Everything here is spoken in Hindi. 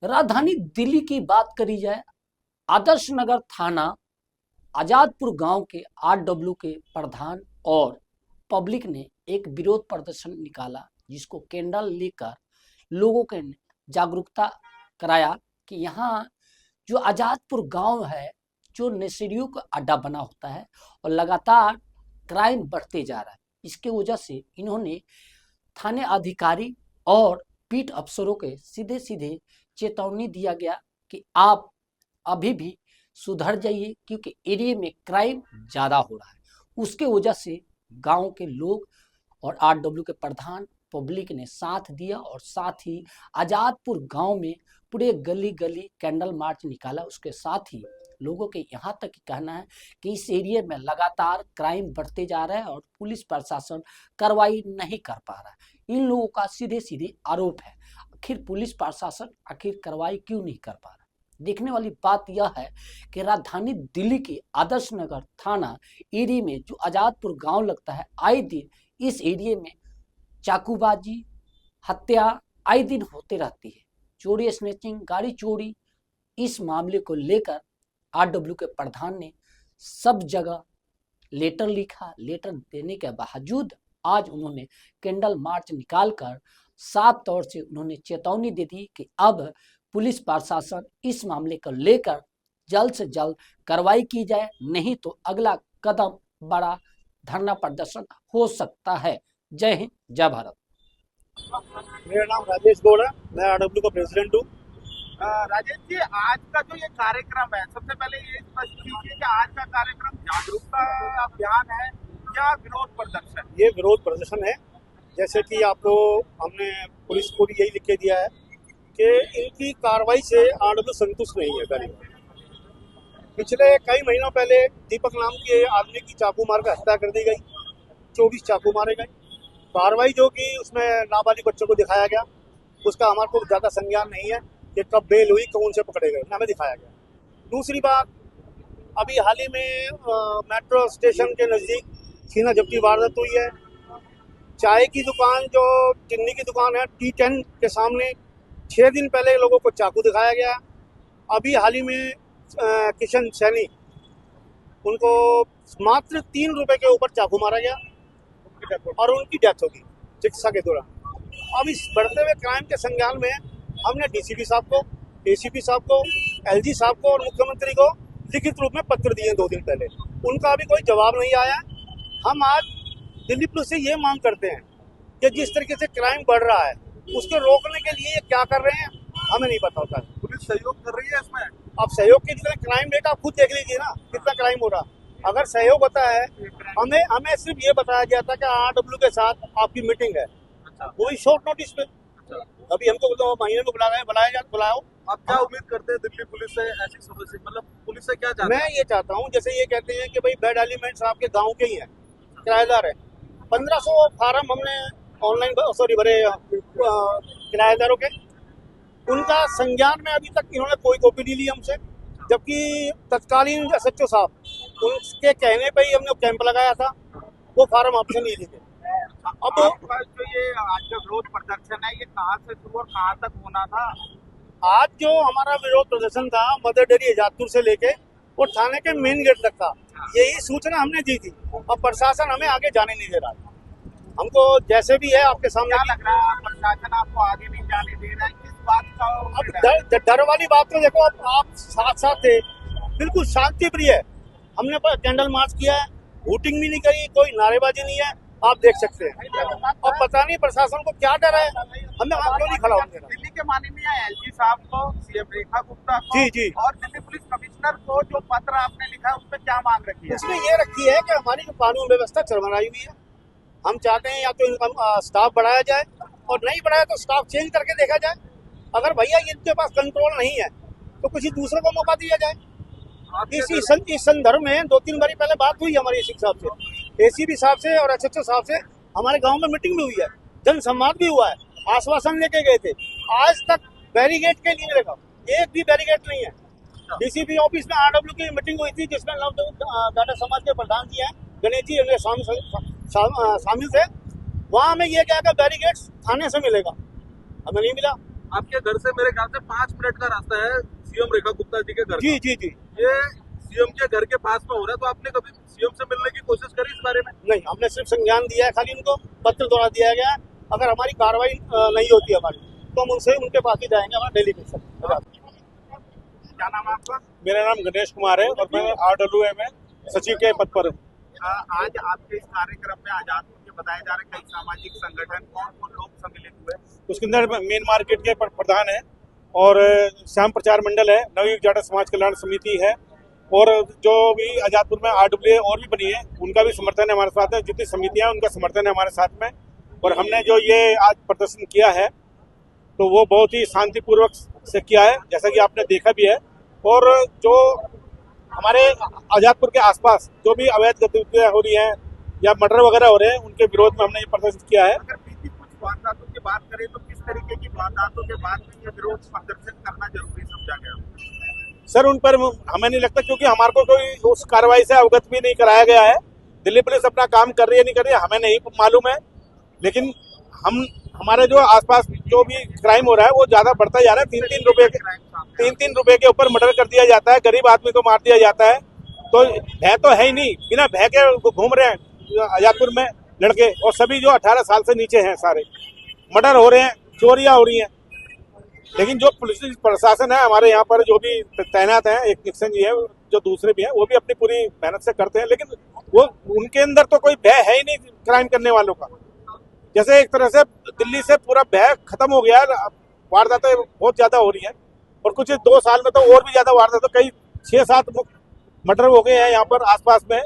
राजधानी दिल्ली की बात करी जाए, आदर्श नगर थाना आजादपुर गांव के आरडब्ल्यू के प्रधान और पब्लिक ने एक विरोध प्रदर्शन निकाला, जिसको कैंडल लेकर लोगों के जागरूकता कराया कि यहाँ जो आजादपुर गांव है, जो नशेड़ियों का अड्डा बना होता है और लगातार क्राइम बढ़ते जा रहा है। इसके वजह से इन्होंने थाने अधिकारी और पीट अफसरों के सीधे सीधे चेतावनी दिया गया कि आप अभी भी सुधर जाइए, क्योंकि एरिया में क्राइम ज़्यादा हो रहा है। उसके वजह से गांव के लोग और आरडब्ल्यू के प्रधान पब्लिक ने साथ दिया और साथ ही आजादपुर गांव में पूरे गली गली कैंडल मार्च निकाला। उसके साथ ही लोगों के यहाँ तक कहना है कि इस एरिया में लगातार क्राइम बढ़ते जा रहा है और पुलिस प्रशासन कार्रवाई नहीं कर पा रहा है। इन लोगों का सीधे सीधे आरोप है, आखिर पुलिस प्रशासन आखिर कार्रवाई क्यों नहीं कर पा रहा। देखने वाली बात यह है कि राजधानी दिल्ली के आदर्श नगर थाना एरिया में जो आजादपुर गांव लगता है, आए दिन इस एरिया में चाकूबाजी, हत्या आए दिन होते रहती है, चोरी, स्नैचिंग, गाड़ी चोरी। इस मामले को लेकर आरडब्ल्यू के प्रधान ने सब जगह लेटर लिखा। लेटर देने के बावजूद आज उन्होंने कैंडल मार्च निकालकर साफ तौर से उन्होंने चेतावनी दे दी कि अब पुलिस प्रशासन इस मामले को लेकर जल्द से जल्द कार्रवाई की जाए, नहीं तो अगला कदम बड़ा धरना प्रदर्शन हो सकता है। जय हिंद, जय भारत। मेरा नाम राजेश गौड़ है, मैं आरडब्ल्यू का प्रेसिडेंट हूँ। राजेश जी, आज का जो ये कार्यक्रम है, सबसे पहले ये स्पष्ट कीजिए कि आज का कार्यक्रम जागरूकता अभियान है या विरोध प्रदर्शन? ये विरोध प्रदर्शन है। जैसे कि आपको हमने पुलिस को भी यही लिख के दिया है कि इनकी कार्रवाई से आरडब्ल्यू संतुष्ट नहीं है। गरीब पिछले कई महीनों पहले दीपक नाम के आदमी की चाकू मार कर हत्या कर दी गई, 24 चाकू मारे गए। कार्रवाई जो की उसमें नाबालिग बच्चों को दिखाया गया, उसका हमारे को ज़्यादा संज्ञान नहीं है कि कब बेल हुई, कौन से पकड़े गए, हमें दिखाया गया। दूसरी बात, अभी हाल ही में मेट्रो स्टेशन के नज़दीक छीना झपटी वारदात हुई है। चाय की दुकान, जो चिन्नी की दुकान है T10 के सामने 6 दिन पहले लोगों को चाकू दिखाया गया। अभी हाल ही में किशन सैनी, उनको मात्र 3 रुपए के ऊपर चाकू मारा गया और उनकी डेथ होगी चिकित्सा के दौरान। अब इस बढ़ते हुए क्राइम के संज्ञान में हमने डीसीपी साहब को, एसीपी साहब को, एलजी साहब को और मुख्यमंत्री को लिखित रूप में पत्र दिए 2 दिन पहले। उनका अभी कोई जवाब नहीं आया। हम आज दिल्ली पुलिस से ये मांग करते हैं कि जिस तरीके से क्राइम बढ़ रहा है उसको रोकने के लिए ये क्या कर रहे हैं हमें नहीं पता होता है। पुलिस सहयोग कर रही है इसमें? अब सहयोग के जितना क्राइम रेट आप खुद देख लीजिए ना, कितना क्राइम हो रहा। अगर सहयोग होता है, हमें सिर्फ ये बताया गया था कि आरडब्ल्यू के साथ आपकी मीटिंग है, वो भी शॉर्ट नोटिस पे। अभी हमको तो महीने में बुलाओ। आप क्या उम्मीद करते हैं दिल्ली पुलिस से? ऐसी समस्या, मतलब पुलिस से क्या चाहते हैं? मैं ये चाहता हूँ, जैसे ये कहते हैं कि भाई बैड एलिमेंट्स आपके गांव के ही हैं, किराएदार है। 1500 फार्म हमने ऑनलाइन भरे किराएदारों के, उनका संज्ञान में अभी तक इन्होंने कोई कॉपी नहीं ली हमसे, जबकि तत्कालीन SHO साहब उनके कहने पे ही हमने कैंप लगाया था, वो फार्म आपसे नहीं लिए थे। अब जो ये आज का विरोध प्रदर्शन है, ये कहाँ से शुरू और कहाँ तक होना था? आज जो हमारा विरोध प्रदर्शन था, मदर डेयरी आजादपुर से लेके और थाने के मेन गेट तक था। यही सूचना हमने दी थी। अब प्रशासन हमें आगे जाने नहीं दे रहा है। हमको जैसे भी है आपके सामने क्या लग रहा है, प्रशासन आपको आगे नहीं जाने दे रहा है? किस बात का? अब डर वाली बात तो देखो, अब आप साथ थे, बिल्कुल शांति प्रिय है। हमने कैंडल मार्च किया है, वोटिंग भी नहीं करी, कोई नारेबाजी नहीं है, आप देख सकते हैं। अब पता नहीं प्रशासन को क्या डर है, हमें वहाँ क्यों नहीं खड़ा होने देना। दिल्ली के माननीय एलजी साहब को, सीएम रेखा गुप्ता को जी और दिल्ली पुलिस कमिश्नर को जो पत्र आपने लिखा है, उसमें क्या मांग रखी है? उसमें ये रखी है कि हमारी जो कानून व्यवस्था चरमराई हुई है। हम चाहते हैं या तो इनका स्टाफ बढ़ाया जाए, और नहीं बढ़ाया तो स्टाफ चेंज करके देखा जाए। अगर भैया इनके पास कंट्रोल नहीं है तो किसी दूसरे को मौका दिया जाए। इस संदर्भ में 2-3 बारी पहले बात हुई हमारे एसीपी साहब से, एसीपी साहब से और SHO साहब से। हमारे गांव में मीटिंग भी हुई है, जन संवाद भी हुआ है, आश्वासन लेके गए थे। आज तक बैरिकेड के लिए लगा, एक भी बैरिकेड नहीं है। डीसीपी ऑफिस में आरडब्ल्यू की मीटिंग हुई थी, जिसमें टाटा समाज के प्रधान जी हैं, गणेश जी शामिल थे। वहाँ हमें ये क्या बैरिकेड थाने से मिलेगा, हमें नहीं मिला। आपके घर से मेरे ख्याल से 5 मिनट का रास्ता है सीएम रेखा गुप्ता जी के घर जी का। जी जी। ये सीएम के घर के पास में हो रहा है, तो आपने कभी सीएम से मिलने की कोशिश करी इस बारे में? नहीं, हमने सिर्फ संज्ञान दिया है, खाली उनको पत्र द्वारा दिया गया है। अगर हमारी कार्रवाई नहीं होती हमारी तो हम उनसे उनके पास ही जाएंगे, हमारा डेलीगेशन। क्या नाम है आपका? मेरा नाम गणेश कुमार है और मैं RWA में सचिव के पद पर हूँ। आज आपके इस कार्यक्रम में आजादपुर के बताए जा रहे कई सामाजिक संगठन कौन कौन लोग सम्मिलित हुए? उसके अंदर मेन मार्केट के प्रधान है और श्याम प्रचार मंडल है, नवयुग जाट समाज कल्याण समिति है और जो भी आजादपुर में RWA और भी बनी है उनका भी समर्थन है हमारे साथ है। जितनी समितियां उनका समर्थन है हमारे साथ में। और हमने जो ये आज प्रदर्शन किया है तो वो बहुत ही शांतिपूर्वक से किया है, जैसा कि आपने देखा भी है। और जो हमारे आजादपुर के आसपास जो भी अवैध गतिविधियां हो रही हैं या मर्डर वगैरह हो रहे हैं उनके विरोध में हमने ये प्रदर्शन किया है। अगर बीती कुछ वारदातों की बात करें तो किस तरीके की वारदातों के बाद में ये विरोध प्रदर्शन करना जरूरी समझा गया? सर उन पर हमें नहीं लगता, क्योंकि हमारे को कोई उस कार्रवाई से अवगत भी नहीं कराया गया है। दिल्ली पुलिस अपना काम कर रही है नहीं कर रही है हमें नहीं मालूम है, लेकिन हमारे जो आसपास जो भी क्राइम हो रहा है वो ज्यादा बढ़ता जा रहा है। 3-3 रुपए के ऊपर मर्डर कर दिया जाता है, गरीब आदमी को मार दिया जाता है। तो भय तो है ही नहीं, बिना भय के घूम रहे हैं आजादपुर में लड़के, और सभी जो 18 साल से नीचे हैं सारे। मर्डर हो रहे हैं, चोरियां हो रही हैं, लेकिन जो पुलिस प्रशासन है हमारे यहाँ पर जो भी तैनात है, एक निक्सन जी है, जो दूसरे भी हैं, वो भी अपनी पूरी मेहनत से करते हैं, लेकिन वो उनके अंदर तो कोई भय है ही नहीं क्राइम करने वालों का। जैसे एक तरह से दिल्ली से पूरा भय खत्म हो गया है, वारदातें बहुत ज्यादा हो रही हैं और कुछ 2 साल में तो और भी ज्यादा वारदातें, कई 6-7 मर्डर हो गए हैं यहाँ पर आसपास में।